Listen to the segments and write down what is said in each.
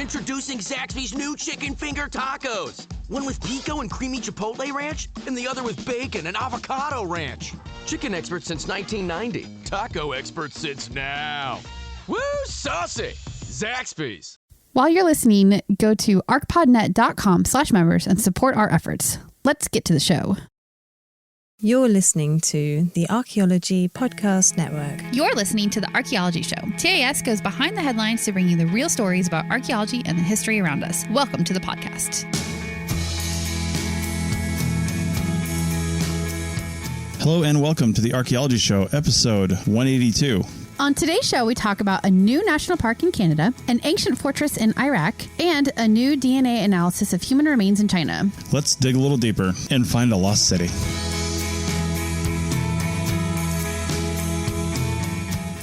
Introducing Zaxby's new chicken finger tacos. One with pico and creamy chipotle ranch, and the other with bacon and avocado ranch. Chicken expert since 1990. Taco expert since now. Woo, saucy! Zaxby's. While you're listening, go to archpodnet.com/members and support our efforts. Let's get to the show. You're listening to the Archaeology Podcast Network. You're listening to the Archaeology Show. TAS goes behind the headlines to bring you the real stories about archaeology and the history around us. Welcome to the podcast. Hello and welcome to the Archaeology Show, episode 182. On today's show, we talk about a new national park in Canada, an ancient fortress in Iraq, and a new DNA analysis of human remains in China. Let's dig a little deeper and find a lost city.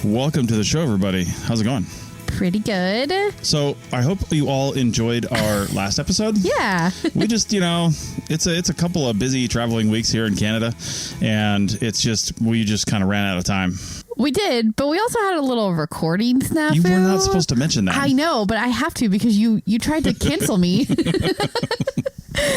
Welcome to the show, everybody. How's it going? Pretty good. So I hope you all enjoyed our last episode. Yeah. We just, it's a couple of busy traveling weeks here in Canada, and we just kind of ran out of time. We did, but we also had a little recording snafu. You were not supposed to mention that. I know, but I have to because you tried to cancel me.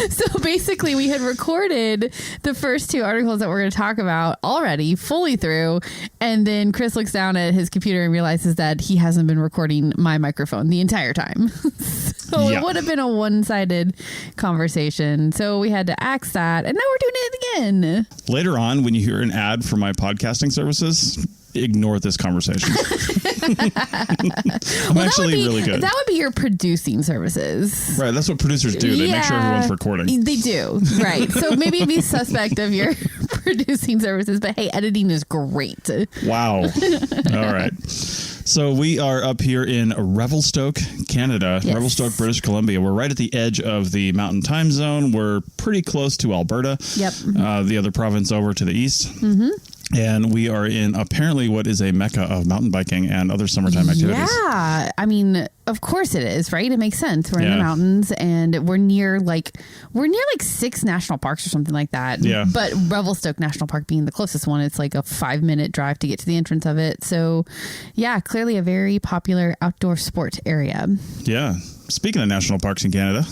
So basically, we had recorded the first two articles that we're going to talk about already fully through. And then Chris looks down at his computer and realizes that he hasn't been recording my microphone the entire time. So It would have been a one-sided conversation. So we had to axe that. And now we're doing it again. Later on, when you hear an ad for my podcasting services, ignore this conversation. I'm actually really good. That would be your producing services. Right. That's what producers do. They make sure everyone's recording. They do. Right. So maybe be suspect of your producing services. But hey, editing is great. Wow. All right. So we are up here in Revelstoke, Canada, yes. Revelstoke, British Columbia. We're right at the edge of the Mountain Time Zone. We're pretty close to Alberta. Yep. The other province over to the east. Mm-hmm. And we are in apparently what is a mecca of mountain biking and other summertime activities. Yeah. I mean, of course it is, right? It makes sense. We're in the mountains and we're near like 6 national parks or something like that. Yeah. But Revelstoke National Park being the closest one, it's like a 5-minute drive to get to the entrance of it. So yeah, clearly a very popular outdoor sport area. Yeah. Speaking of national parks in Canada.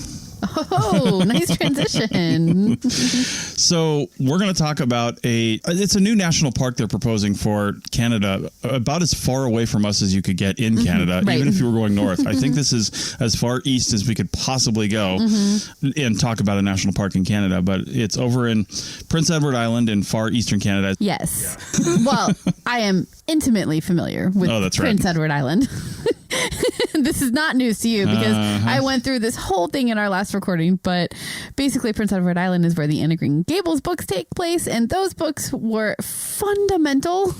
Oh, nice transition. So we're going to talk about it's a new national park they're proposing for Canada, about as far away from us as you could get in Canada, right. Even if you were going north. I think this is as far east as we could possibly go and talk about a national park in Canada, but it's over in Prince Edward Island in far eastern Canada. Yes. Yeah. Well, I am intimately familiar with Prince Edward Island. This is not news to you because I went through this whole thing in our last recording, but basically Prince Edward Island is where the Anne of Green Gables books take place, and those books were fundamental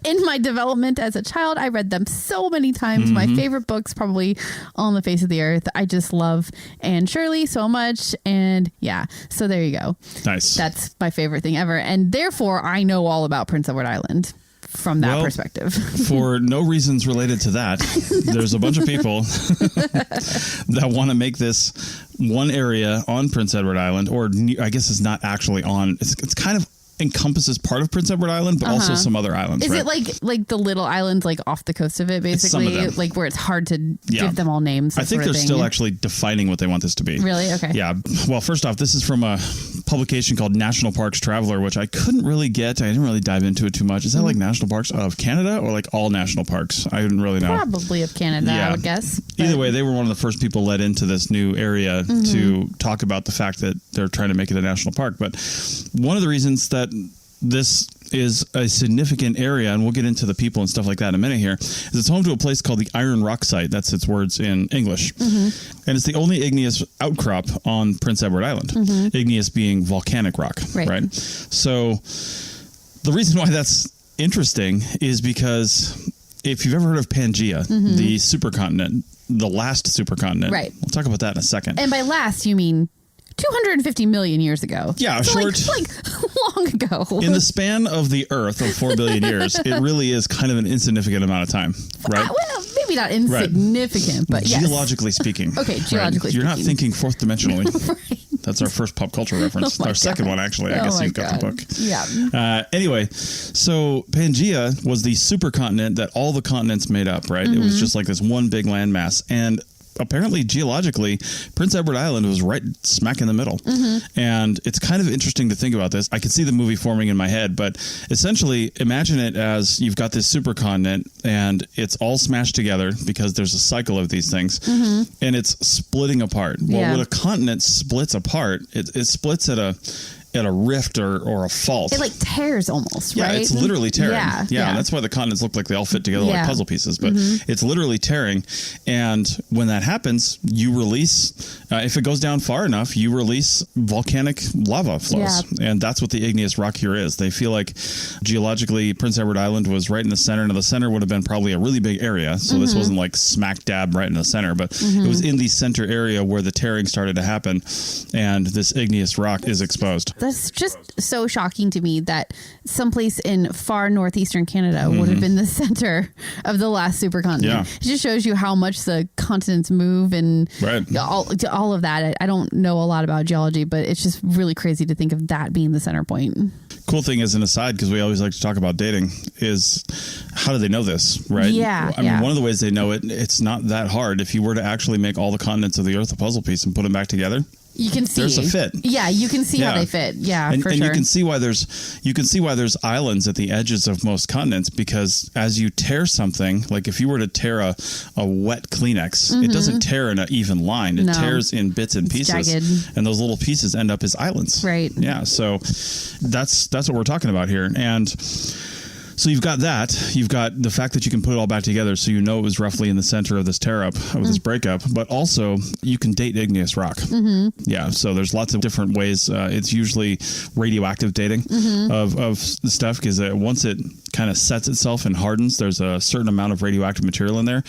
in my development as a child. I read them so many times. My favorite books probably on the face of the earth. I just love Anne Shirley so much, and yeah, so there you go. Nice. That's my favorite thing ever, and therefore I know all about Prince Edward Island. From that perspective. For no reasons related to that, there's a bunch of people that want to make this one area on Prince Edward Island, or I guess it's not actually on, it's kind of encompasses part of Prince Edward Island, but also some other islands. Is it like the little islands like off the coast of it, basically? Like where it's hard to give them all names? I think they're still actually defining what they want this to be. Really? Okay. Yeah. Well, first off, this is from a publication called National Parks Traveler, which I couldn't really get. I didn't really dive into it too much. Is that like National Parks of Canada or like all national parks? I didn't really know. Probably of Canada, I would guess. But either way, they were one of the first people led into this new area to talk about the fact that they're trying to make it a national park. But one of the reasons that this is a significant area, and we'll get into the people and stuff like that in a minute here, is it's home to a place called the Iron Rock Site. That's its words in English. And it's the only igneous outcrop on Prince Edward Island. Igneous being volcanic rock, right? So the reason why that's interesting is because if you've ever heard of Pangaea, the supercontinent, the last supercontinent, we'll talk about that in a second. And by last, you mean 250 million years ago. Yeah, so short. Like long ago. In the span of the Earth of 4 billion years, it really is kind of an insignificant amount of time, right? Well, maybe not insignificant, but yes. Geologically speaking. Okay, geologically speaking. You're not thinking fourth dimensionally. Right. That's our first pop culture reference. Our second one, actually. I guess you've got the book. Yeah. Anyway, so Pangaea was the supercontinent that all the continents made up, right? It was just like this one big landmass. And apparently geologically, Prince Edward Island was right smack in the middle. And it's kind of interesting to think about this. I can see the movie forming in my head, but essentially imagine it as you've got this supercontinent and it's all smashed together because there's a cycle of these things and it's splitting apart. Well, when a continent splits apart, it splits at a rift or a fault. It like tears almost, right? Yeah, it's literally tearing. Yeah. That's why the continents look like they all fit together like puzzle pieces, but it's literally tearing. And when that happens, you release, if it goes down far enough, you release volcanic lava flows. Yeah. And that's what the igneous rock here is. They feel like geologically, Prince Edward Island was right in the center, and the center would have been probably a really big area. So this wasn't like smack dab right in the center, but it was in the center area where the tearing started to happen, and this igneous rock is exposed. That's just so shocking to me that someplace in far northeastern Canada would have been the center of the last supercontinent. Yeah. It just shows you how much the continents move and all of that. I don't know a lot about geology, but it's just really crazy to think of that being the center point. Cool thing as an aside, because we always like to talk about dating, is how do they know this, right? Yeah. I mean, one of the ways they know it, it's not that hard. If you were to actually make all the continents of the Earth a puzzle piece and put them back together, you can see there's a fit. Yeah, you can see how they fit. Yeah, and sure. You can see why there's islands at the edges of most continents, because as you tear something, like if you were to tear a wet Kleenex, it doesn't tear in an even line. It tears in bits and pieces, jagged. And those little pieces end up as islands. Right. Yeah. So that's what we're talking about here. And so you've got that. You've got the fact that you can put it all back together, so you know it was roughly in the center of this tear-up, of this breakup. But also, you can date igneous rock. Yeah, so there's lots of different ways. It's usually radioactive dating of the stuff, because once it kind of sets itself and hardens, there's a certain amount of radioactive material in there.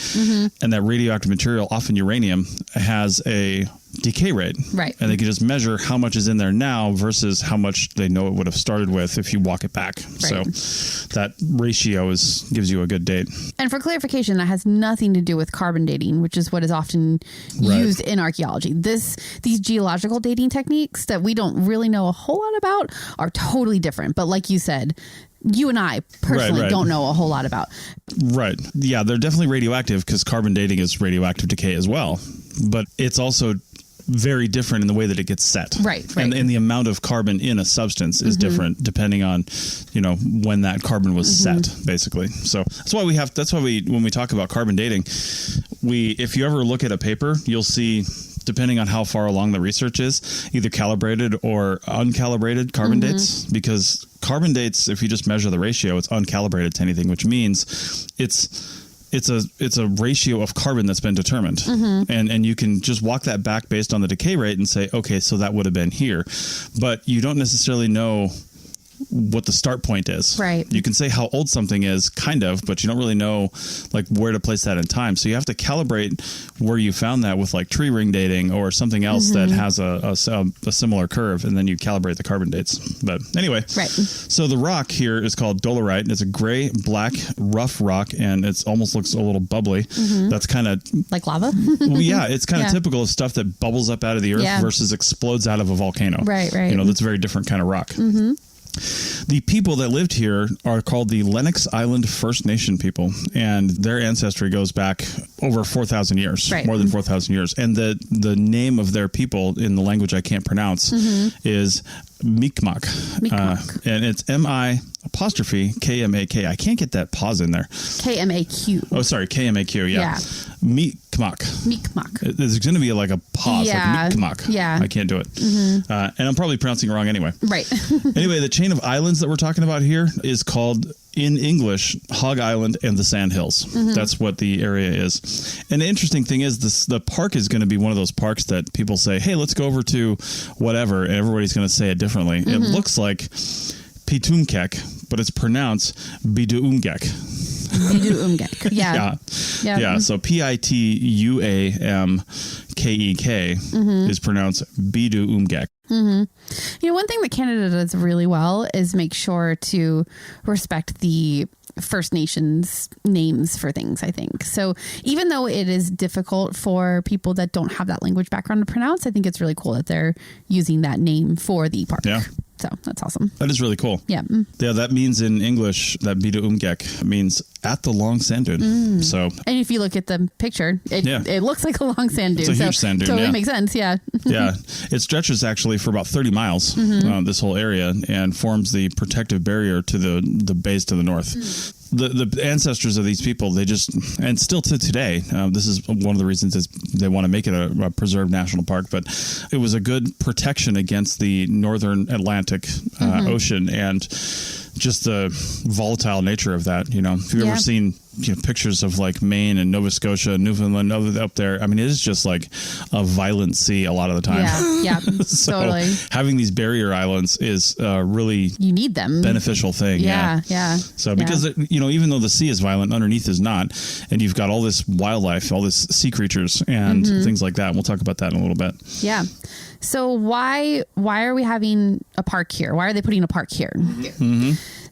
And that radioactive material, often uranium, has a decay rate. Right. And they can just measure how much is in there now versus how much they know it would have started with if you walk it back. Right. So that ratio gives you a good date. And for clarification, that has nothing to do with carbon dating, which is what is often used in archaeology. These geological dating techniques that we don't really know a whole lot about are totally different. But like you said, you and I personally don't know a whole lot about. Right. Yeah, they're definitely radioactive, because carbon dating is radioactive decay as well. But it's also very different in the way that it gets set. Right. And the amount of carbon in a substance is different depending on, when that carbon was set, basically. So that's why when we talk about carbon dating, if you ever look at a paper, you'll see, depending on how far along the research is, either calibrated or uncalibrated carbon dates, because carbon dates, if you just measure the ratio, it's uncalibrated to anything, which means it's a ratio of carbon that's been determined. And you can just walk that back based on the decay rate and say, okay, so that would have been here. But you don't necessarily know what the start point is. Right. You can say how old something is, kind of, but you don't really know like where to place that in time. So you have to calibrate where you found that with like tree ring dating or something else that has a similar curve, and then you calibrate the carbon dates. But anyway, so the rock here is called dolerite. It's a gray, black, rough rock, and it almost looks a little bubbly. That's kind of like lava. Well, yeah, it's kind of typical of stuff that bubbles up out of the earth versus explodes out of a volcano. Right. That's a very different kind of rock. The people that lived here are called the Lennox Island First Nation people, and their ancestry goes back over 4,000 years, more than 4,000 years. And the name of their people in the language I can't pronounce is Mi'kmaq. And it's M-I''Kmak. I can't get that pause in there. K-M-A-Q. Oh, sorry, K-M-A-Q, yeah. Mi'kmaq. There's going to be like a pause, like Mi'kmaq. Yeah. I can't do it. And I'm probably pronouncing it wrong anyway. Right. Anyway, the chain of islands that we're talking about here is called, in English, Hog Island and the Sand Hills. That's what the area is. And the interesting thing is the park is going to be one of those parks that people say, hey, let's go over to whatever, and everybody's going to say it differently. It looks like Pitumkek, but it's pronounced Biduumgek. Biduumgek. Yeah. So Pituamkek is pronounced Biduumgek. One thing that Canada does really well is make sure to respect the First Nations names for things, I think. So even though it is difficult for people that don't have that language background to pronounce, I think it's really cool that they're using that name for the park. Yeah. So that's awesome. That is really cool. Yeah. Yeah, that means in English, that Bida Umgek means at the long sand dune. So, and if you look at the picture, it looks like a long sand dune. It's a huge sand dune. Totally makes sense. Yeah. Yeah. It stretches actually for about 30 miles, this whole area, and forms the protective barrier to the bays to the north. The ancestors of these people, they just, and still to today, this is one of the reasons is they want to make it a preserved national park, but it was a good protection against the northern Atlantic Ocean and just the volatile nature of that. You know, if you've ever seen pictures of like Maine and Nova Scotia, Newfoundland up there, I mean, it is just like a violent sea a lot of the time. Yeah, so totally. Having these barrier islands is really you need them beneficial thing. Yeah. So because even though the sea is violent, underneath is not, and you've got all this wildlife, all this sea creatures and things like that. And we'll talk about that in a little bit. Yeah. So why are we having a park here? Why are they putting a park here?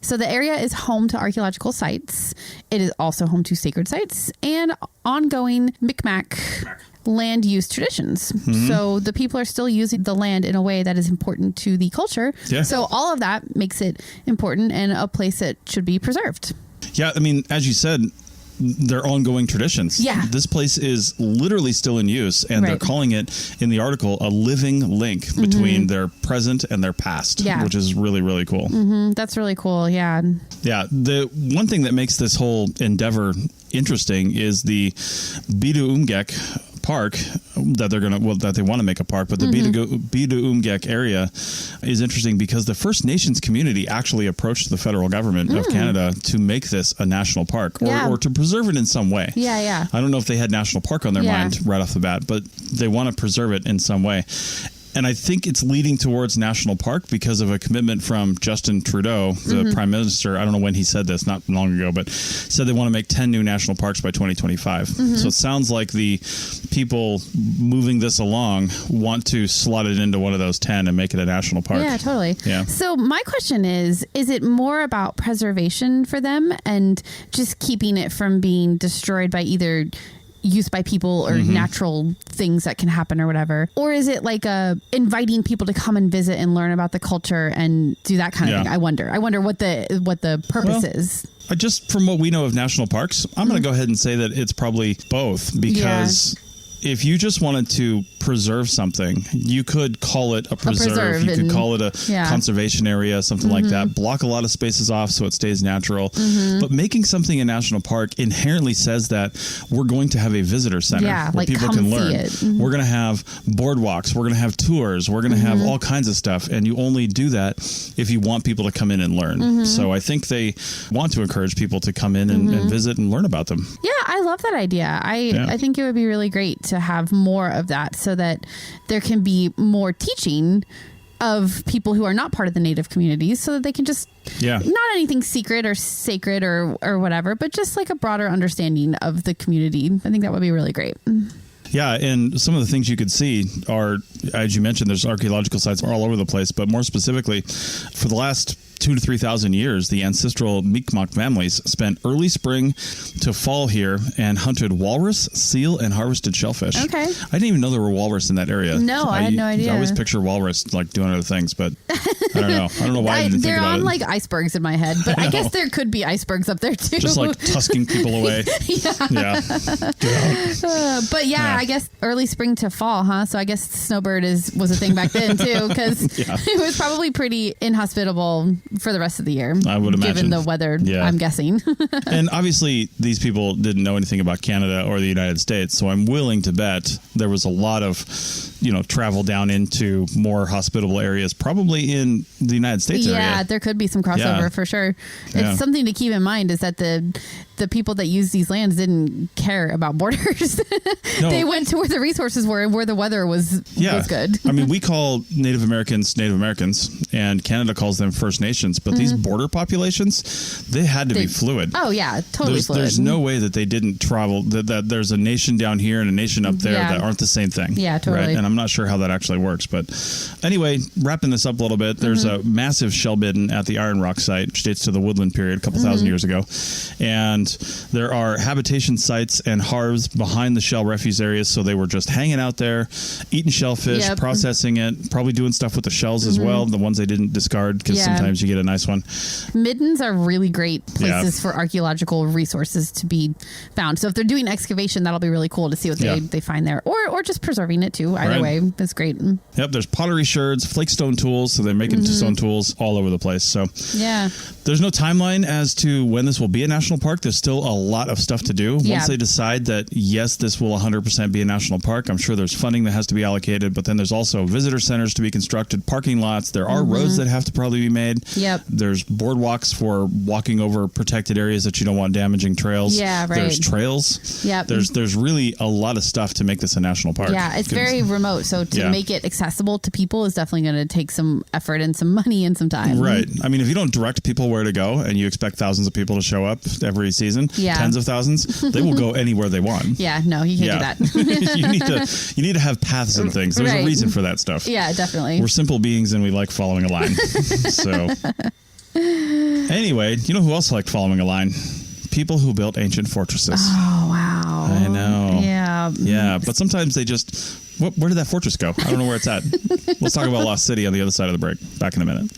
So the area is home to archaeological sites. It is also home to sacred sites and ongoing Mi'kmaq land use traditions. So the people are still using the land in a way that is important to the culture. Yeah. So all of that makes it important and a place that should be preserved. Yeah. I mean, as you said, they're ongoing traditions. Yeah. This place is literally still in use, and they're calling it in the article a living link between their present and their past, which is really, really cool. That's really cool. Yeah. Yeah. The one thing that makes this whole endeavor interesting is the Bida Umgek park that they want to make a park, but the Bida Umgek area is interesting because the First Nations community actually approached the federal government of Canada to make this a national park or to preserve it in some way. Yeah. I don't know if they had national park on their mind right off the bat, but they want to preserve it in some way. And I think it's leading towards national park because of a commitment from Justin Trudeau, the prime minister. I don't know when he said this, not long ago, but said they want to make 10 new national parks by 2025. So it sounds like the people moving this along want to slot it into one of those 10 and make it a national park. Yeah, totally. Yeah. So my question is it more about preservation for them and just keeping it from being destroyed by either use by people or natural things that can happen or whatever? Or is it like inviting people to come and visit and learn about the culture and do that kind of thing? I wonder what the purpose is. Just from what we know of national parks, I'm going to go ahead and say that it's probably both, because if you just wanted to preserve something, you could call it a preserve. You could call it a conservation area, something like that. Block a lot of spaces off so it stays natural. But making something a national park inherently says that we're going to have a visitor center where people can learn. We're going to have boardwalks. We're going to have tours. We're going to have all kinds of stuff. And you only do that if you want people to come in and learn. So I think they want to encourage people to come in and visit and learn about them. Yeah, I love that idea. I think it would be really great to have more of that so that there can be more teaching of people who are not part of the native communities so that they can just not anything secret or sacred or whatever, but just like a broader understanding of the community. I think that would be really great. Yeah, and some of the things you could see are, as you mentioned, there's archaeological sites all over the place, but more specifically, for the last 2,000 to 3,000 years, the ancestral Mi'kmaq families spent early spring to fall here and hunted walrus, seal, and harvested shellfish. Okay. I didn't even know there were walrus in that area. No, I had no idea. I always picture walrus like doing other things, but I don't know. I don't know why I didn't think about it. They're on like icebergs in my head, but I guess there could be icebergs up there too. Just like tusking people away. Yeah. But I guess early spring to fall, huh? So I guess snowbird was a thing back then too, because it was probably pretty inhospitable for the rest of the year. I would imagine. Given the weather, I'm guessing. And obviously, these people didn't know anything about Canada or the United States, so I'm willing to bet there was a lot of, travel down into more hospitable areas, probably in the United States area. Yeah, there could be some crossover for sure. It's something to keep in mind is that the people that use these lands didn't care about borders. No. They went to where the resources were and where the weather was good. I mean, we call Native Americans, and Canada calls them First Nations, but these border populations, they had to be fluid. Oh, yeah, totally fluid. There's no way that they didn't travel, that there's a nation down here and a nation up there that aren't the same thing. Yeah, totally. Right? And I'm not sure how that actually works. But anyway, wrapping this up a little bit, there's a massive shell bidden at the Iron Rock site, which dates to the Woodland period a couple thousand years ago. And And there are habitation sites and hearths behind the shell refuse areas. So they were just hanging out there, eating shellfish, processing it, probably doing stuff with the shells as well, the ones they didn't discard, because sometimes you get a nice one. Middens are really great places for archaeological resources to be found. So if they're doing excavation, that'll be really cool to see what they find there, or just preserving it too. Either way, that's great. Yep, there's pottery sherds, flake stone tools, so they're making stone tools all over the place. So there's no timeline as to when this will be a national park. There's still a lot of stuff to do. Once they decide that, yes, this will 100% be a national park, I'm sure there's funding that has to be allocated, but then there's also visitor centers to be constructed, parking lots. There are roads that have to probably be made. There's boardwalks for walking over protected areas that you don't want damaging trails. There's trails. There's really a lot of stuff to make this a national park. It's very remote, so to make it accessible to people is definitely going to take some effort and some money and some time. Right. I mean, if you don't direct people where to go and you expect thousands of people to show up every season, tens of thousands, they will go anywhere they want. No, you can't do that. you need to have paths and things. There's a reason for that stuff. Definitely. We're simple beings and we like following a line. So anyway, you know who else liked following a line? People who built ancient fortresses. Oh, wow. I know. Yeah, but sometimes they just... Where did that fortress go? I don't know where it's at. Let's talk about Lost City on the other side of the break. Back in a minute.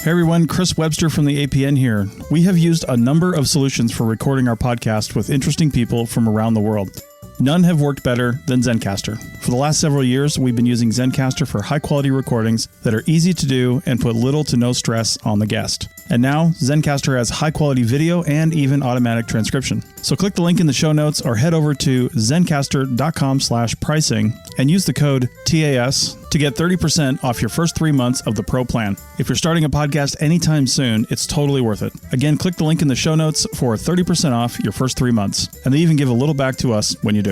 Hey everyone, Chris Webster from the APN here. We have used a number of solutions for recording our podcast with interesting people from around the world. None have worked better than Zencastr. For the last several years, we've been using Zencastr for high-quality recordings that are easy to do and put little to no stress on the guest. And now, Zencastr has high-quality video and even automatic transcription. So click the link in the show notes or head over to zencastr.com/pricing and use the code TAS to get 30% off your first 3 months of the Pro plan. If you're starting a podcast anytime soon, it's totally worth it. Again, click the link in the show notes for 30% off your first 3 months. And they even give a little back to us when you do.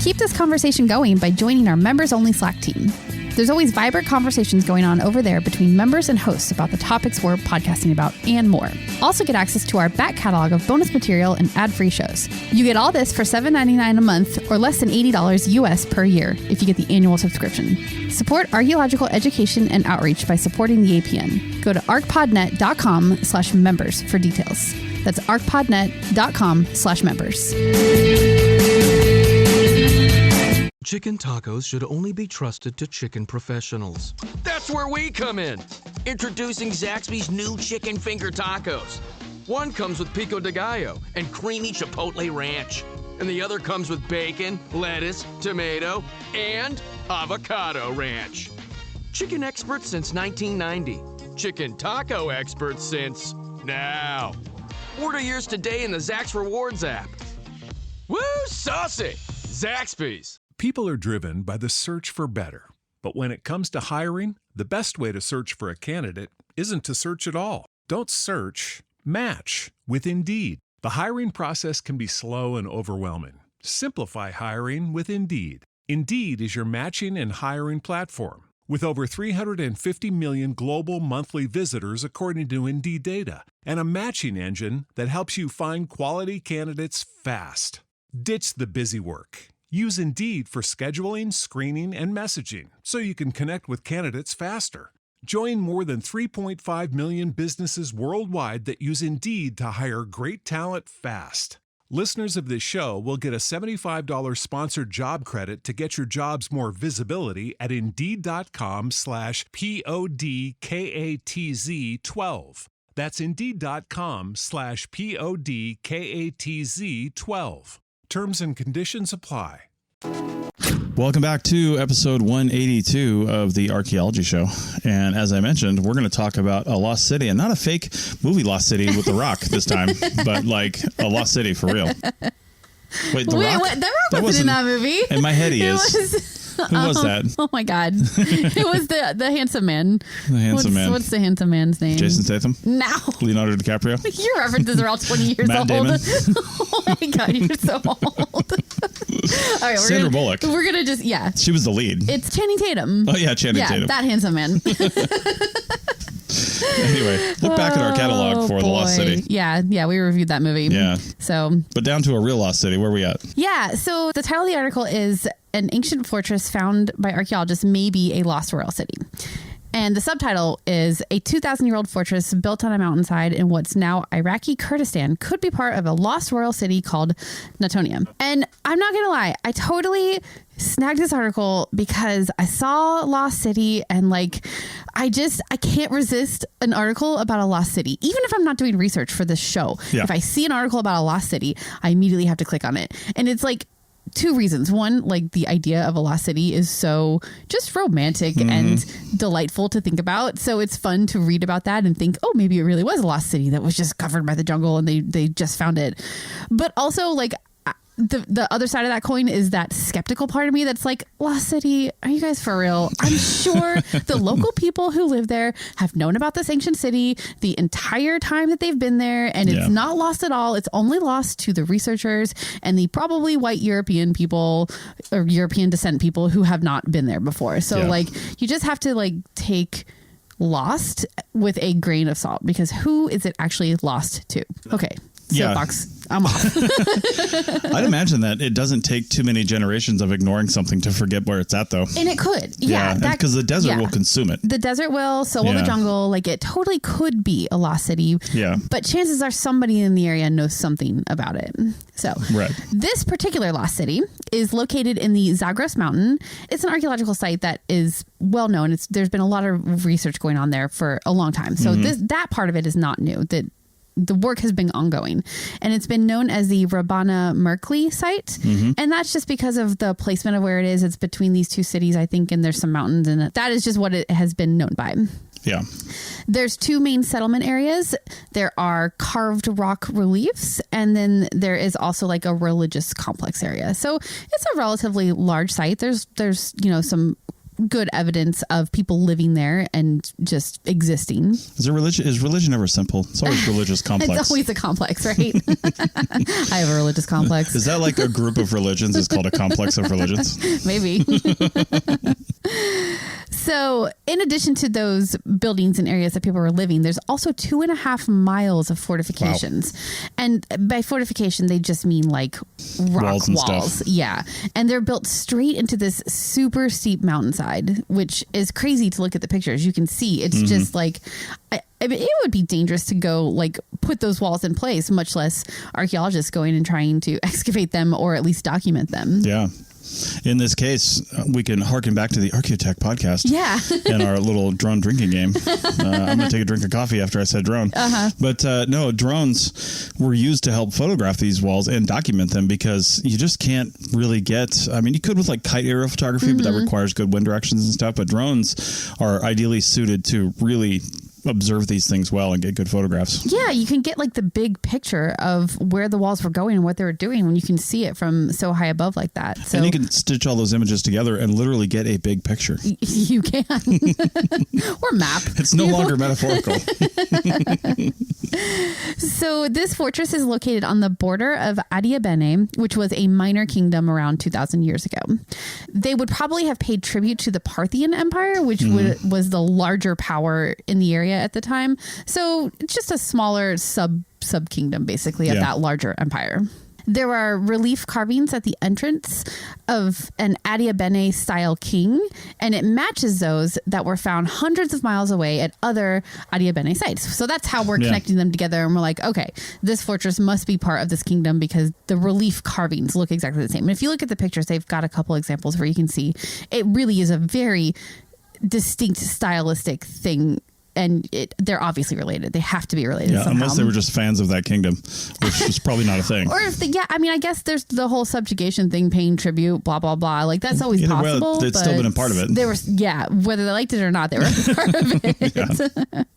Keep this conversation going by joining our members-only Slack team. There's always vibrant conversations going on over there between members and hosts about the topics we're podcasting about and more. Also get access to our back catalog of bonus material and ad-free shows. You get all this for $7.99 a month or less than $80 US per year if you get the annual subscription. Support archaeological education and outreach by supporting the APN. Go to archpodnet.com/members for details. That's archpodnet.com/members. Chicken tacos should only be trusted to chicken professionals. That's where we come in. Introducing Zaxby's new chicken finger tacos. One comes with pico de gallo and creamy chipotle ranch. And the other comes with bacon, lettuce, tomato, and avocado ranch. Chicken experts since 1990. Chicken taco experts since now. Order yours today in the Zax Rewards app. Woo, saucy! Zaxby's. People are driven by the search for better. But when it comes to hiring, the best way to search for a candidate isn't to search at all. Don't search, match with Indeed. The hiring process can be slow and overwhelming. Simplify hiring with Indeed. Indeed is your matching and hiring platform. With over 350 million global monthly visitors according to Indeed data, and a matching engine that helps you find quality candidates fast. Ditch the busy work. Use Indeed for scheduling, screening, and messaging so you can connect with candidates faster. Join more than 3.5 million businesses worldwide that use Indeed to hire great talent fast. Listeners of this show will get a $75 sponsored job credit to get your jobs more visibility at Indeed.com/PODKATZ12. That's Indeed.com/PODKATZ12. Terms and conditions apply. Welcome back to episode 182 of the Archaeology Show. And as I mentioned, we're going to talk about a lost city, and not a fake movie Lost City with The Rock this time, but like a lost city for real. Wait, The Rock? What? The Rock wasn't in that movie. In my head he is. Who was that? Oh my God. It was the handsome man. The handsome man. What's the handsome man's name? Jason Statham? No. Leonardo DiCaprio? Your references are all 20 years Matt old. Damon? Oh my God, you're so old. All right, Sandra Bullock. We're going to just, She was the lead. It's Channing Tatum. Oh yeah, Channing Tatum. That handsome man. Anyway, look back at our catalog for The Lost City. Yeah, we reviewed that movie. Yeah. So, but down to a real lost city. Where are we at? Yeah, so the title of the article is An Ancient Fortress Found by Archaeologists May Be a Lost Royal City. And the subtitle is A 2,000-year-old fortress built on a mountainside in what's now Iraqi Kurdistan could be part of a lost royal city called Natonia. And I'm not going to lie, I totally snagged this article because I saw Lost City and like, I can't resist an article about a lost city. Even if I'm not doing research for this show, if I see an article about a lost city, I immediately have to click on it. And it's like, two reasons. One, like the idea of a lost city is so just romantic and delightful to think about. So it's fun to read about that and think, oh, maybe it really was a lost city that was just covered by the jungle and they just found it. But also like the other side of that coin is that skeptical part of me that's like, Lost City, are you guys for real? I'm sure the local people who live there have known about this ancient city the entire time that they've been there, and it's not lost at all. It's only lost to the researchers and the probably white European people or European descent people who have not been there before. So like, you just have to like take Lost with a grain of salt, because who is it actually lost to? Okay. Soapbox, I'm off. I'd imagine that it doesn't take too many generations of ignoring something to forget where it's at, though. And it could. Yeah. Because the desert will consume it. The desert will, so will the jungle. Like, it totally could be a lost city. Yeah. But chances are somebody in the area knows something about it. So this particular lost city is located in the Zagros Mountain. It's an archaeological site that is well known. There's been a lot of research going on there for a long time. So that part of it is not new. The work has been ongoing, and it's been known as the Rabbana Merkli site. And that's just because of the placement of where it is. It's between these two cities, I think, and there's some mountains in it. That is just what it has been known by. Yeah. There's two main settlement areas. There are carved rock reliefs, and then there is also like a religious complex area. So it's a relatively large site. There's some good evidence of people living there and just existing. Is religion ever simple? It's always religious complex. It's always a complex, right? I have a religious complex. Is that like a group of religions? It's called a complex of religions? Maybe. So in addition to those buildings and areas that people were living, there's also 2.5 miles of fortifications. Wow. And by fortification, they just mean like rock walls. Yeah. And they're built straight into this super steep mountainside, which is crazy to look at the pictures. You can see it's just like, I mean, it would be dangerous to go like put those walls in place, much less archaeologists going and trying to excavate them or at least document them. Yeah. In this case, we can harken back to the Archaeotech podcast and our little drone drinking game. I'm going to take a drink of coffee after I said drone. But no, drones were used to help photograph these walls and document them, because you just can't really get, I mean, you could with like kite aerial photography, but that requires good wind directions and stuff. But drones are ideally suited to really observe these things well and get good photographs. Yeah, you can get like the big picture of where the walls were going and what they were doing when you can see it from so high above like that. So, and you can stitch all those images together and literally get a big picture. You can. Or map. It's no longer metaphorical. So this fortress is located on the border of Adiabene, which was a minor kingdom around 2,000 years ago. They would probably have paid tribute to the Parthian Empire, which was the larger power in the area at the time. So it's just a smaller sub kingdom basically of that larger empire. There are relief carvings at the entrance of an Adiabene style king, and it matches those that were found hundreds of miles away at other Adiabene sites. So that's how we're connecting them together, and we're like, okay, this fortress must be part of this kingdom because the relief carvings look exactly the same. And if you look at the pictures, they've got a couple examples where you can see it really is a very distinct stylistic thing. And they're obviously related. They have to be related somehow. Unless they were just fans of that kingdom, which is probably not a thing. Or if I guess there's the whole subjugation thing, paying tribute, blah, blah, blah. Like, that's always possible. Well, they've still been a part of it. They were, whether they liked it or not, they were a part of it.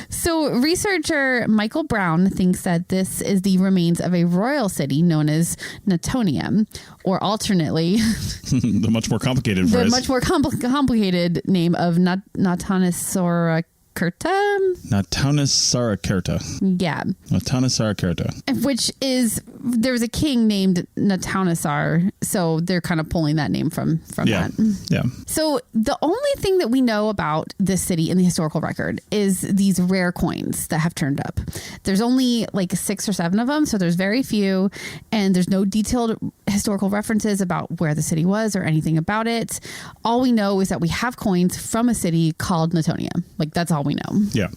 So researcher Michael Brown thinks that this is the remains of a royal city known as Natonia, or alternately the much more complicated phrase. The much more complicated name of Natanasarakirta. Natanasarakirta. Yeah. Natanasarakirta. Which is there was a king named Nataunasar, so they're kind of pulling that name from that. Yeah. So the only thing that we know about this city in the historical record is these rare coins that have turned up. There's only like 6 or 7 of them, so there's very few, and there's no detailed historical references about where the city was or anything about it. All we know is that we have coins from a city called Natonia. Like, that's all we know. Yeah.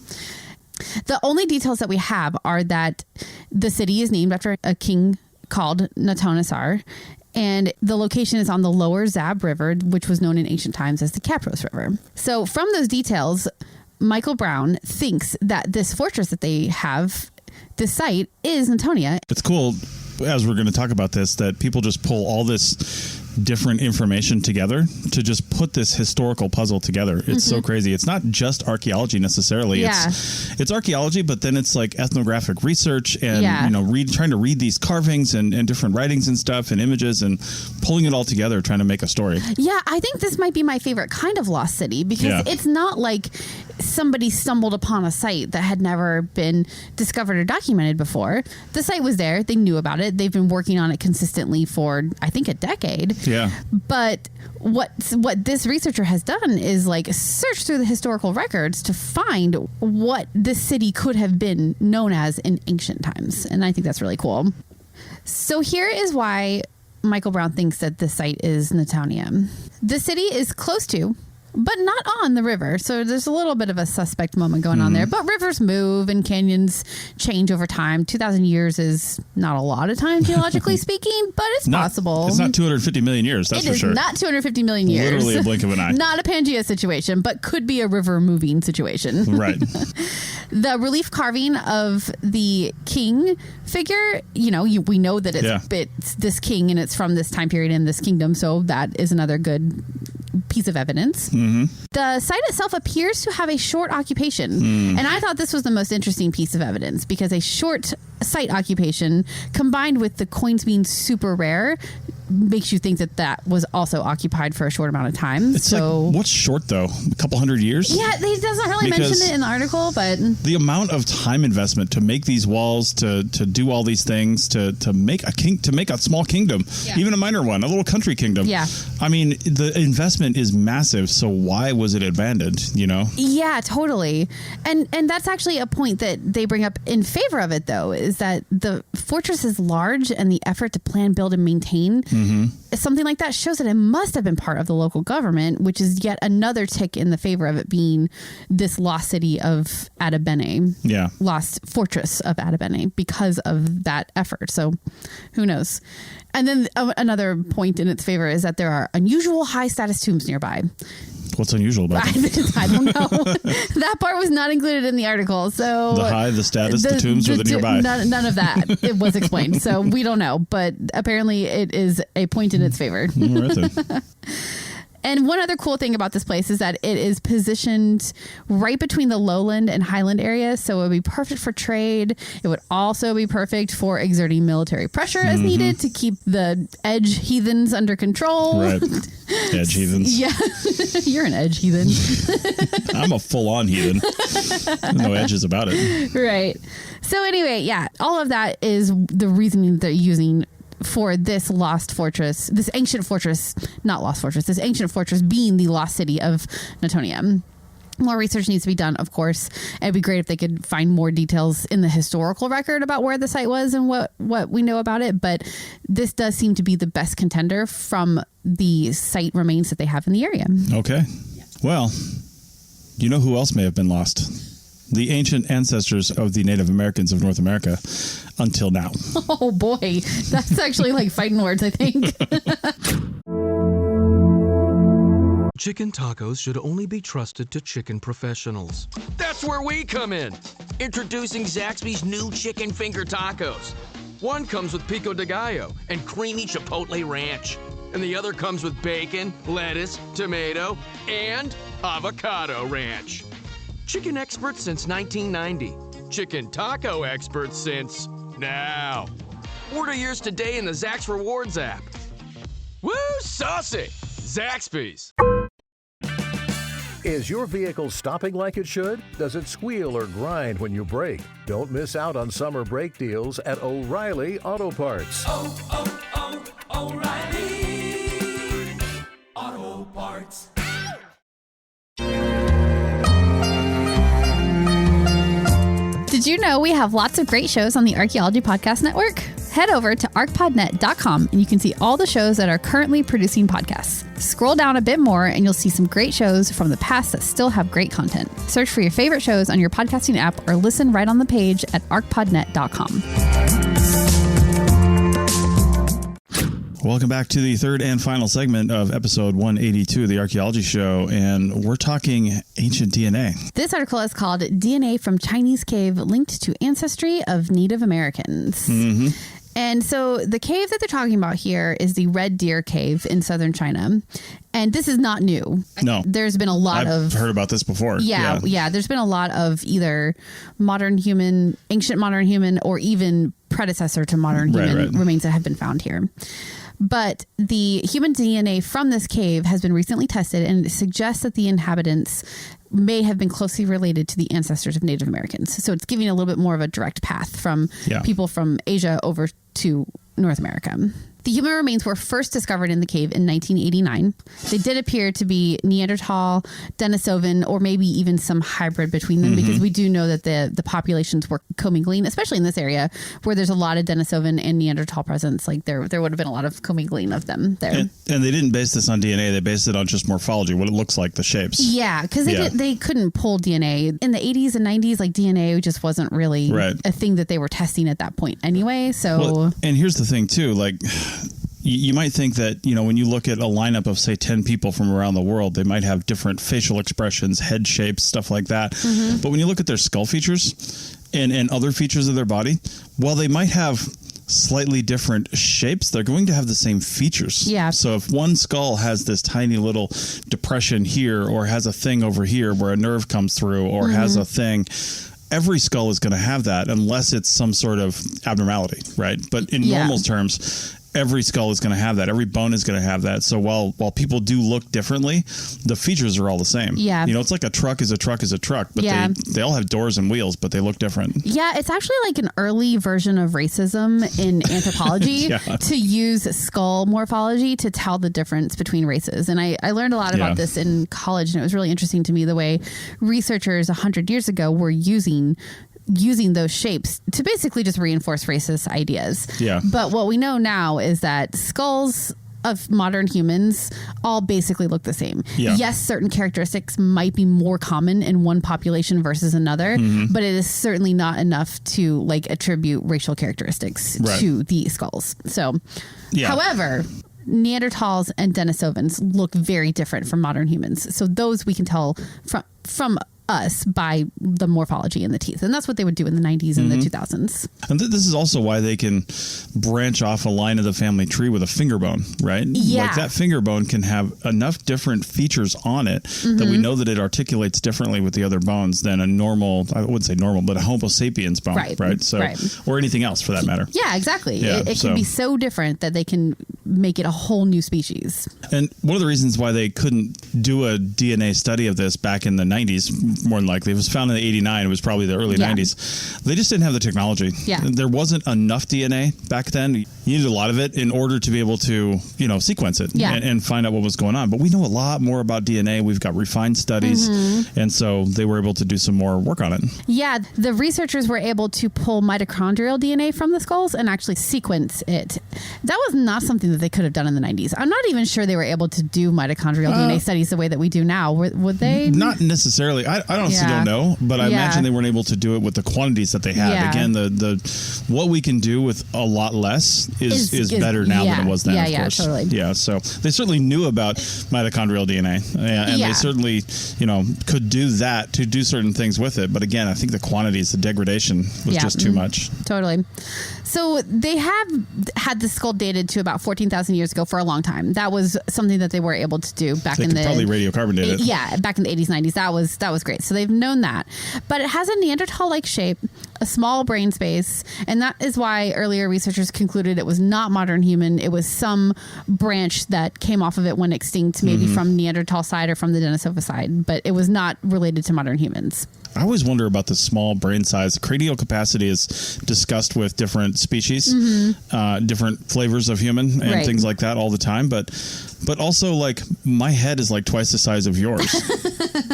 The only details that we have are that the city is named after a king called Nataunasar, and the location is on the lower Zab River, which was known in ancient times as the Kapros River. So from those details, Michael Brown thinks that this fortress that they have, this site, is Natonia. It's cool, as we're going to talk about this, that people just pull all this different information together to just put this historical puzzle together. It's so crazy. It's not just archaeology necessarily. Yeah. It's archaeology, but then it's like ethnographic research and trying to read these carvings and different writings and stuff and images and pulling it all together, trying to make a story. Yeah, I think this might be my favorite kind of lost city, because it's not like somebody stumbled upon a site that had never been discovered or documented before. The site was there. They knew about it. They've been working on it consistently for, I think, a decade. Yeah. But what this researcher has done is like search through the historical records to find what this city could have been known as in ancient times. And I think that's really cool. So here is why Michael Brown thinks that the site is Natonia. The city is close to, but not on the river. So there's a little bit of a suspect moment going on there. But rivers move and canyons change over time. 2,000 years is not a lot of time, geologically speaking, but it's possible. It's not 250 million years, that's for sure. It is not 250 million years. Literally a blink of an eye. Not a Pangea situation, but could be a river moving situation. Right. The relief carving of the king figure, we know that it's this king and it's from this time period in this kingdom. So that is another good piece of evidence. The site itself appears to have a short occupation. And I thought this was the most interesting piece of evidence, because a short site occupation combined with the coins being super rare makes you think that was also occupied for a short amount of time. It's like, what's short though? A couple hundred years? Yeah, it doesn't really mention it in the article, but the amount of time investment to make these walls, to do all these things, to make a small kingdom, even a minor one, a little country kingdom. Yeah. I mean, the investment is massive, so why was it abandoned, Yeah, totally. And that's actually a point that they bring up in favor of it, though, is that the fortress is large and the effort to plan, build, and maintain something like that shows that it must have been part of the local government, which is yet another tick in the favor of it being this lost city of Adabene. Yeah. Lost fortress of Adabene because of that effort. So who knows? And then another point in its favor is that there are unusual high status tombs nearby. What's unusual about them? I don't know. That part was not included in the article. So the status, the tombs, or the nearby? None of that. It was explained. So we don't know. But apparently it is a point in its favor. And one other cool thing about this place is that it is positioned right between the lowland and highland areas. So it would be perfect for trade. It would also be perfect for exerting military pressure as needed to keep the edge heathens under control. Right. Edge heathens. Yeah. You're an edge heathen. I'm a full-on heathen. No edges about it. Right. So anyway, yeah, all of that is the reasoning they're using for this lost fortress, this ancient fortress, not lost fortress, this ancient fortress being the lost city of Natonia. More research needs to be done, of course. It'd be great if they could find more details in the historical record about where the site was and what we know about it. But this does seem to be the best contender from the site remains that they have in the area. Okay. Well, you know who else may have been lost? The ancient ancestors of the Native Americans of North America until now. Oh, boy. That's actually like fighting words, I think. Chicken tacos should only be trusted to chicken professionals. That's where we come in. Introducing Zaxby's new chicken finger tacos. One comes with pico de gallo and creamy chipotle ranch. And the other comes with bacon, lettuce, tomato, and avocado ranch. Chicken experts since 1990. Chicken taco experts since now. Order yours today in the Zax Rewards app. Woo, saucy! Zaxby's. Is your vehicle stopping like it should? Does it squeal or grind when you brake? Don't miss out on summer brake deals at O'Reilly Auto Parts. O'Reilly Auto Parts. Did you know we have lots of great shows on the Archaeology Podcast Network? Head over to archpodnet.com and you can see all the shows that are currently producing podcasts. Scroll down a bit more and you'll see some great shows from the past that still have great content. Search for your favorite shows on your podcasting app or listen right on the page at archpodnet.com. Welcome back to the third and final segment of episode 182 of the Archaeology Show, and we're talking ancient DNA. This article is called DNA from Chinese Cave Linked to Ancestry of Native Americans. Mm-hmm. And so the cave that they're talking about here is the Red Deer Cave in southern China. And this is not new. No. There's been a lot I've heard about this before. Yeah. There's been a lot of either ancient modern human, or even predecessor to modern human remains that have been found here. But the human DNA from this cave has been recently tested, and it suggests that the inhabitants may have been closely related to the ancestors of Native Americans. So it's giving a little bit more of a direct path from people from Asia over to North America. The human remains were first discovered in the cave in 1989. They did appear to be Neanderthal, Denisovan, or maybe even some hybrid between them, because we do know that the populations were commingling, especially in this area where there's a lot of Denisovan and Neanderthal presence. Like there would have been a lot of commingling of them there. And they didn't base this on DNA. They based it on just morphology, what it looks like, the shapes. Yeah, because they couldn't pull DNA. In the 80s and 90s, like DNA just wasn't really a thing that they were testing at that point anyway. So, and here's the thing too, like, you might think that, when you look at a lineup of, say, 10 people from around the world, they might have different facial expressions, head shapes, stuff like that. Mm-hmm. But when you look at their skull features and other features of their body, while they might have slightly different shapes, they're going to have the same features. Yeah. So if one skull has this tiny little depression here, or has a thing over here where a nerve comes through, or has a thing, every skull is going to have that unless it's some sort of abnormality, right? But in normal terms, every skull is going to have that. Every bone is going to have that. So while people do look differently, the features are all the same. Yeah. It's like a truck is a truck is a truck, but they all have doors and wheels, but they look different. Yeah, it's actually like an early version of racism in anthropology to use skull morphology to tell the difference between races. And I learned a lot about this in college, and it was really interesting to me the way researchers 100 years ago were using those shapes to basically just reinforce racist ideas. Yeah. But what we know now is that skulls of modern humans all basically look the same. Yeah. Yes, certain characteristics might be more common in one population versus another, but it is certainly not enough to attribute racial characteristics to the skulls. So, however, Neanderthals and Denisovans look very different from modern humans. So those we can tell from us by the morphology in the teeth. And that's what they would do in the 90s and the 2000s. And this is also why they can branch off a line of the family tree with a finger bone, right? Yeah. Like that finger bone can have enough different features on it that we know that it articulates differently with the other bones than a normal, I wouldn't say normal, but a Homo sapiens bone, right? So, or anything else for that matter. Yeah, exactly. Yeah, it can be so different that they can make it a whole new species. And one of the reasons why they couldn't do a DNA study of this back in the 90s, more than likely, it was found in the 89, it was probably the early 90s. They just didn't have the technology. Yeah. There wasn't enough DNA back then. You needed a lot of it in order to be able to, sequence it and find out what was going on. But we know a lot more about DNA. We've got refined studies. And so they were able to do some more work on it. Yeah. The researchers were able to pull mitochondrial DNA from the skulls and actually sequence it. That was not something that they could have done in the 90s. I'm not even sure they were able to do mitochondrial DNA studies the way that we do now. Would they? Not necessarily. I honestly don't know, but I imagine they weren't able to do it with the quantities that they had. Yeah. Again, the what we can do with a lot less is better now than it was then, of course. Totally. Yeah, so they certainly knew about mitochondrial DNA, and they certainly, could do that to do certain things with it. But again, I think the quantities, the degradation was just too much. Totally. So they have had the skull dated to about 14,000 years ago for a long time. That was something that they were able to do back in the... probably radiocarbon date it. Yeah, back in the 80s, 90s. That was great. So they've known that. But it has a Neanderthal-like shape, a small brain space. And that is why earlier researchers concluded it was not modern human. It was some branch that came off of it when extinct, maybe from Neanderthal side or from the Denisova side, but it was not related to modern humans. I always wonder about the small brain size. Cranial capacity is discussed with different species, different flavors of human and things like that all the time. But also, like, my head is like twice the size of yours.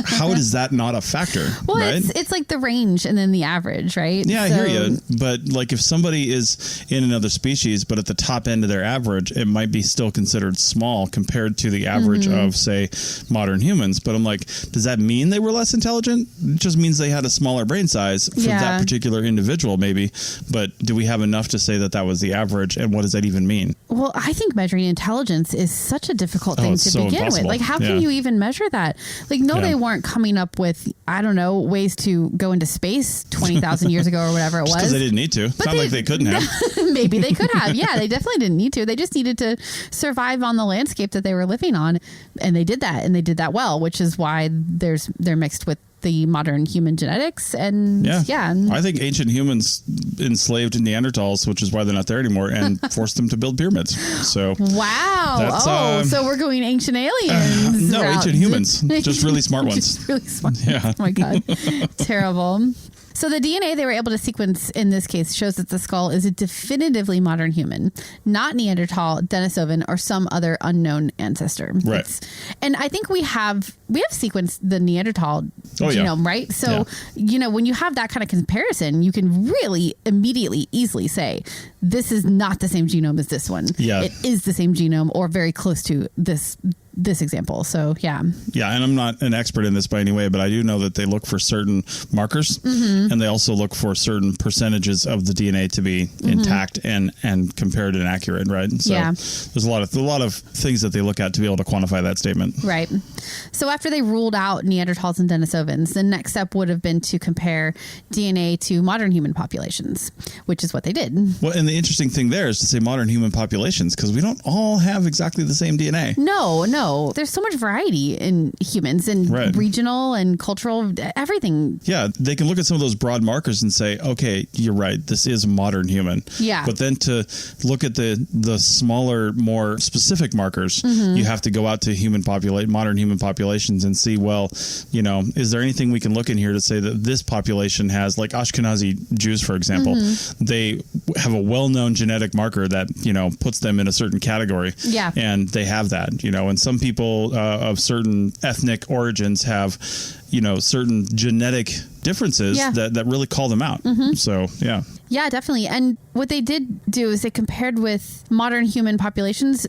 How is that not a factor? Well, right? it's like the range and then the average, right? Yeah, so, I hear you. But like if somebody is in another species, but at the top end of their average, it might be still considered small compared to the average of, say, modern humans. But I'm like, does that mean they were less intelligent? It just means they had a smaller brain size for that particular individual, maybe. But do we have enough to say that that was the average? And what does that even mean? Well, I think measuring intelligence is such a difficult thing to begin with. Like, how can you even measure that? Like, they weren't coming up with, I don't know, ways to go into space 20,000 years ago or whatever it was. Because they didn't need to. It's not like they couldn't have. Maybe they could have. Yeah, they definitely didn't need to. They just needed to survive on the landscape that they were living on. And they did that. And they did that well, which is why they're mixed with the modern human genetics. And I think ancient humans enslaved Neanderthals, which is why they're not there anymore, and forced them to build pyramids. So wow. So we're going ancient aliens. No, ancient humans. Just really smart ones. Just really smart. Yeah. Oh my God. Terrible. So the DNA they were able to sequence in this case shows that the skull is a definitively modern human, not Neanderthal, Denisovan, or some other unknown ancestor. Right. And I think we have sequenced the Neanderthal genome, right? So, when you have that kind of comparison, you can really immediately, easily say, this is not the same genome as this one. Yeah. It is the same genome or very close to this example. So, yeah. Yeah. And I'm not an expert in this by any way, but I do know that they look for certain markers and they also look for certain percentages of the DNA to be intact and compared and accurate. Right. And so there's a lot of things that they look at to be able to quantify that statement. Right. So after they ruled out Neanderthals and Denisovans, the next step would have been to compare DNA to modern human populations, which is what they did. Well, and the interesting thing there is to say modern human populations, because we don't all have exactly the same DNA. No. There's so much variety in humans and regional and cultural, everything. Yeah. They can look at some of those broad markers and say, okay, you're right. This is a modern human. Yeah. But then to look at the smaller, more specific markers, you have to go out to modern human populations and see, well, is there anything we can look in here to say that this population has, like Ashkenazi Jews, for example, they have a well-known genetic marker that, puts them in a certain category. Yeah. And they have that, and some people of certain ethnic origins have, certain genetic differences that really call them out. So, yeah. Yeah, definitely. And what they did do is they compared with modern human populations,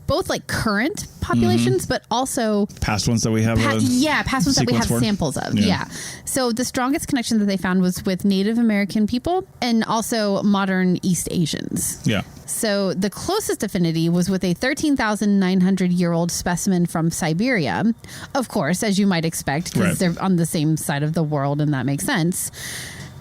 both like current populations, but also past ones that we have. Past ones that we have samples of. Yeah. So the strongest connection that they found was with Native American people and also modern East Asians. Yeah. So the closest affinity was with a 13,900-year-old specimen from Siberia. Of course, as you might expect, because they're on the same side of the world, and that makes sense.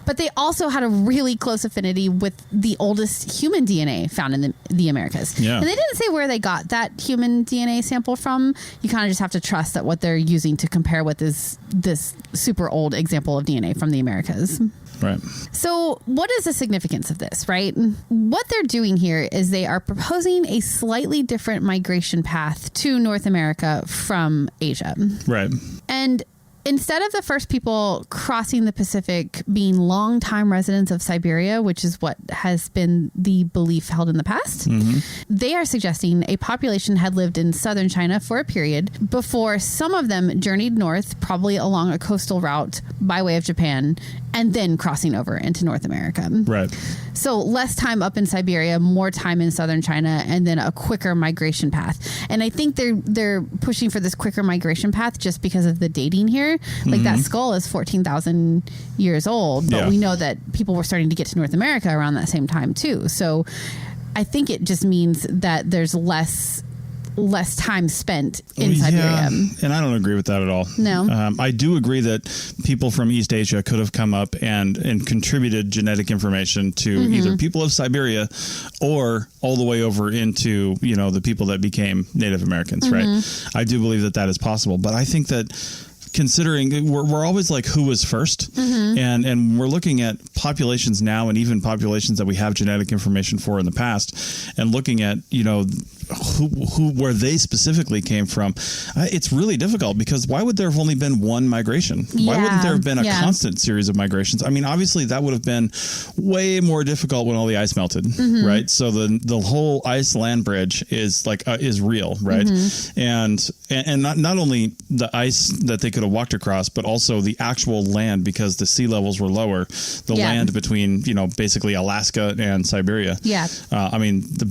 But they also had a really close affinity with the oldest human DNA found in the Americas. Yeah. And they didn't say where they got that human DNA sample from. You kind of just have to trust that what they're using to compare with is this super old example of DNA from the Americas. Right. So what is the significance of this, right? What they're doing here is they are proposing a slightly different migration path to North America from Asia. Right. And instead of the first people crossing the Pacific being longtime residents of Siberia, which is what has been the belief held in the past, they are suggesting a population had lived in southern China for a period before some of them journeyed north, probably along a coastal route by way of Japan, and then crossing over into North America. Right. So less time up in Siberia, more time in southern China, and then a quicker migration path. And I think they're pushing for this quicker migration path just because of the dating here. Like that skull is 14,000 years old, but we know that people were starting to get to North America around that same time too. So I think it just means that there's less time spent in Siberia. And I don't agree with that at all. No. I do agree that people from East Asia could have come up and contributed genetic information to either people of Siberia or all the way over into, the people that became Native Americans, right? I do believe that is possible. But I think that considering we're always like who was first, and we're looking at populations now and even populations that we have genetic information for in the past, and looking at who where they specifically came from. It's really difficult because why would there have only been one migration? Why wouldn't there have been a constant series of migrations? I mean, obviously that would have been way more difficult when all the ice melted, right? So the whole ice land bridge is real, right? And not only the ice that they could have walked across, but also the actual land, because the sea levels were lower. The land between basically Alaska and Siberia. I mean, the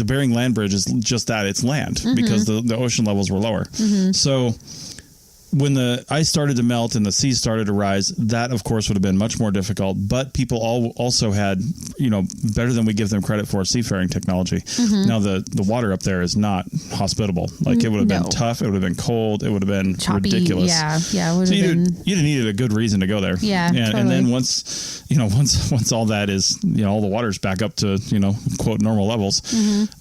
Bering land bridge is just that, it's land, because the ocean levels were lower. So when the ice started to melt and the sea started to rise, that of course would have been much more difficult. But people also had, better than we give them credit for, seafaring technology. Now the water up there is not hospitable. Like it would have been tough. It would have been cold. It would have been choppy, ridiculous. Yeah. It would have been. You'd have needed a good reason to go there. And then once all that is, all the water's back up to, quote, normal levels.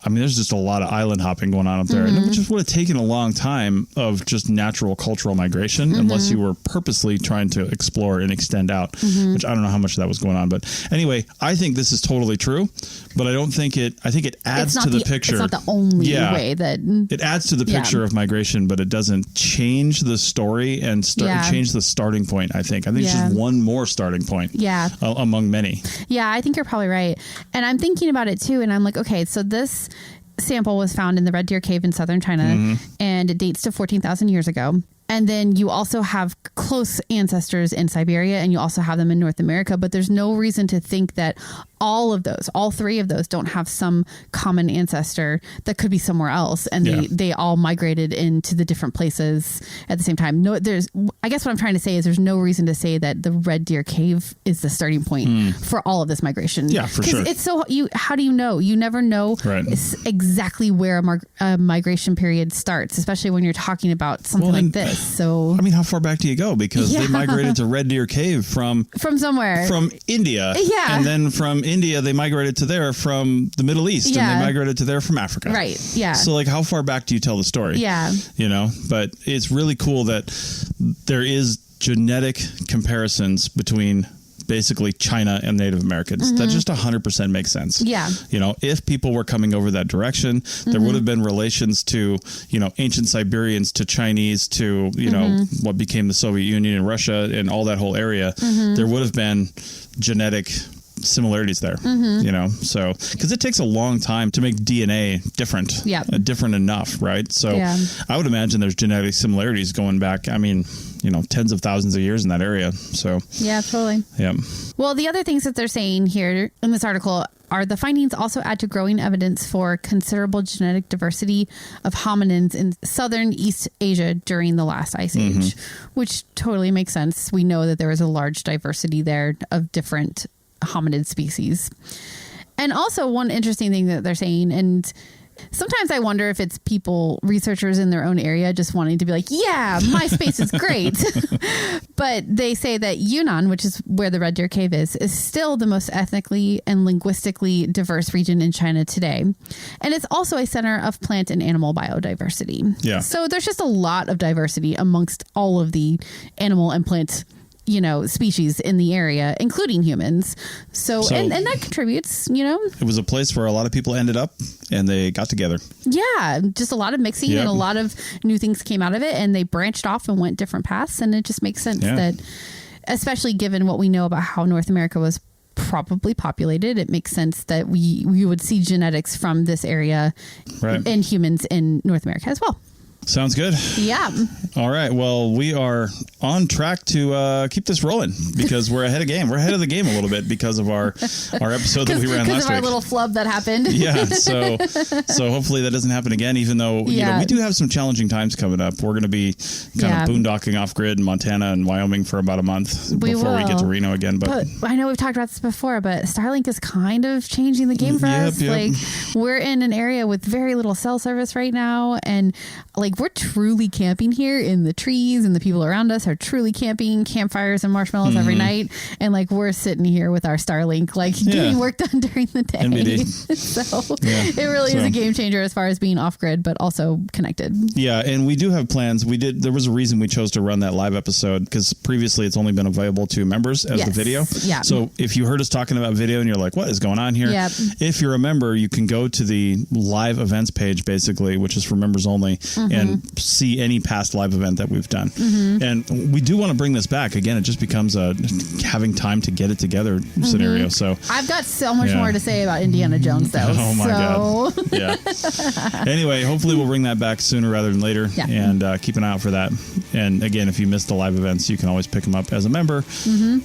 I mean, there's just a lot of island hopping going on up there. And it just would have taken a long time of just natural cultural migration, unless you were purposely trying to explore and extend out, which I don't know how much of that was going on. But anyway, I think this is totally true, but I think it adds to the picture. It's not the only way that it adds to the picture of migration, but it doesn't change the story and change the starting point. I think it's just one more starting point among many. Yeah, I think you're probably right. And I'm thinking about it too. And I'm like, okay, so this sample was found in the Red Deer Cave in southern China, and it dates to 14,000 years ago. And then you also have close ancestors in Siberia, and you also have them in North America. But there's no reason to think that all three of those don't have some common ancestor that could be somewhere else. And they all migrated into the different places at the same time. I guess what I'm trying to say is there's no reason to say that the Red Deer Cave is the starting point for all of this migration. Yeah, for sure. It's how do you know? You never know exactly where a migration period starts, especially when you're talking about something like this. So, I mean, how far back do you go? Because they migrated to Red Deer Cave from somewhere, from India. Yeah. And then from India, they migrated to there from the Middle East, and they migrated to there from Africa. Right. Yeah. So like, how far back do you tell the story? Yeah. But it's really cool that there is genetic comparisons between basically China and Native Americans. That just 100% makes sense. Yeah. If people were coming over that direction, there would have been relations to, ancient Siberians, to Chinese, to, what became the Soviet Union and Russia and all that whole area. There would have been genetic similarities there, so because it takes a long time to make DNA different, different enough, right? So I would imagine there's genetic similarities going back, tens of thousands of years in that area. So yeah, totally. Yeah. Well, the other things that they're saying here in this article are the findings also add to growing evidence for considerable genetic diversity of hominins in southern East Asia during the last ice age, which totally makes sense. We know that there was a large diversity there of different hominid species. And also one interesting thing that they're saying, and sometimes I wonder if it's researchers in their own area just wanting to be like, yeah, my space is great. But they say that Yunnan, which is where the Red Deer Cave is still the most ethnically and linguistically diverse region in China today. And it's also a center of plant and animal biodiversity. Yeah. So there's just a lot of diversity amongst all of the animal and plant species in the area, including humans. So and that contributes, It was a place where a lot of people ended up and they got together. Yeah. Just a lot of mixing and a lot of new things came out of it, and they branched off and went different paths. And it just makes sense that, especially given what we know about how North America was probably populated, it makes sense that we would see genetics from this area in humans in North America as well. Sounds good. Yeah. All right. Well, we are on track to keep this rolling because we're ahead of game. We're ahead of the game a little bit because of our episode that we ran last week. Because of our little flub that happened. Yeah. So hopefully that doesn't happen again, even though we do have some challenging times coming up. We're going to be kind of boondocking off grid in Montana and Wyoming for about a month before we get to Reno again. But I know we've talked about this before, but Starlink is kind of changing the game for us. Like, we're in an area with very little cell service right now, and like like we're truly camping here in the trees, and the people around us are truly camping, campfires and marshmallows every night. And like we're sitting here with our Starlink, like getting work done during the day. So it really is a game changer as far as being off grid, but also connected. Yeah. And we do have plans. There was a reason we chose to run that live episode, because previously it's only been available to members as the video. Yeah. So if you heard us talking about video and you're like, what is going on here? Yep. If you're a member, you can go to the live events page, basically, which is for members only, and see any past live event that we've done. And we do want to bring this back. Again, it just becomes a having time to get it together scenario. So I've got so much more to say about Indiana Jones, though. Oh my God. Yeah. Anyway, hopefully we'll bring that back sooner rather than later, and keep an eye out for that. And again, if you missed the live events, you can always pick them up as a member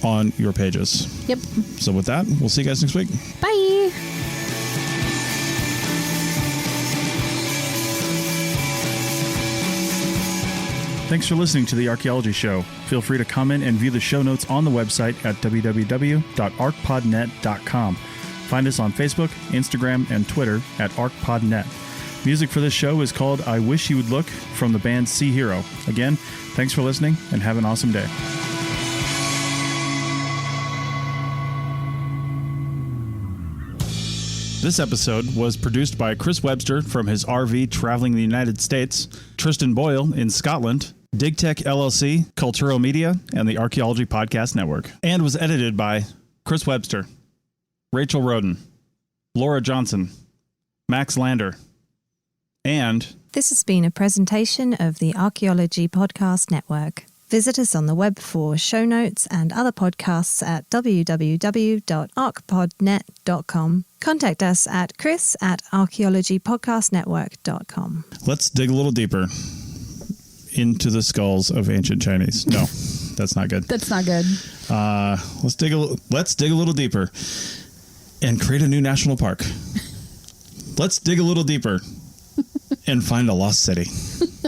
on your pages. Yep. So with that, we'll see you guys next week. Bye. Thanks for listening to The Archaeology Show. Feel free to comment and view the show notes on the website at www.archpodnet.com. Find us on Facebook, Instagram, and Twitter at ArchPodNet. Music for this show is called I Wish You Would Look from the band Sea Hero. Again, thanks for listening and have an awesome day. This episode was produced by Chris Webster from his RV traveling the United States, Tristan Boyle in Scotland, DigTech LLC, Cultural Media, and the Archaeology Podcast Network, and was edited by Chris Webster, Rachel Roden, Laura Johnson, Max Lander, and... This has been a presentation of the Archaeology Podcast Network. Visit us on the web for show notes and other podcasts at www.archpodnet.com. Contact us at chris@archaeologypodcastnetwork.com. Let's dig a little deeper into the skulls of ancient Chinese. No, that's not good. That's not good. Let's dig a little deeper and create a new national park. Let's dig a little deeper and find a lost city.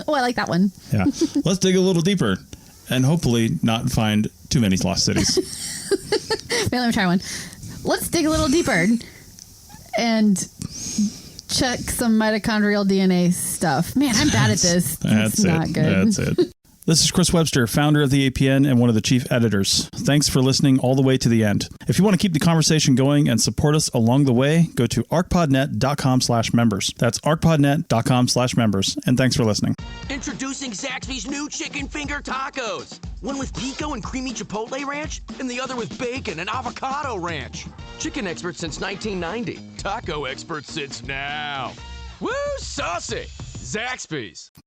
Oh, I like that one. Yeah. Let's dig a little deeper and hopefully not find too many lost cities. Let me try one. Let's dig a little deeper and check some mitochondrial DNA stuff. Man, I'm bad at this. That's not good. That's it. This is Chris Webster, founder of the APN and one of the chief editors. Thanks for listening all the way to the end. If you want to keep the conversation going and support us along the way, go to archpodnet.com/members. That's archpodnet.com/members. And thanks for listening. Introducing Zaxby's new chicken finger tacos. One with pico and creamy chipotle ranch, and the other with bacon and avocado ranch. Chicken expert since 1990. Taco expert since now. Woo, saucy! Zaxby's.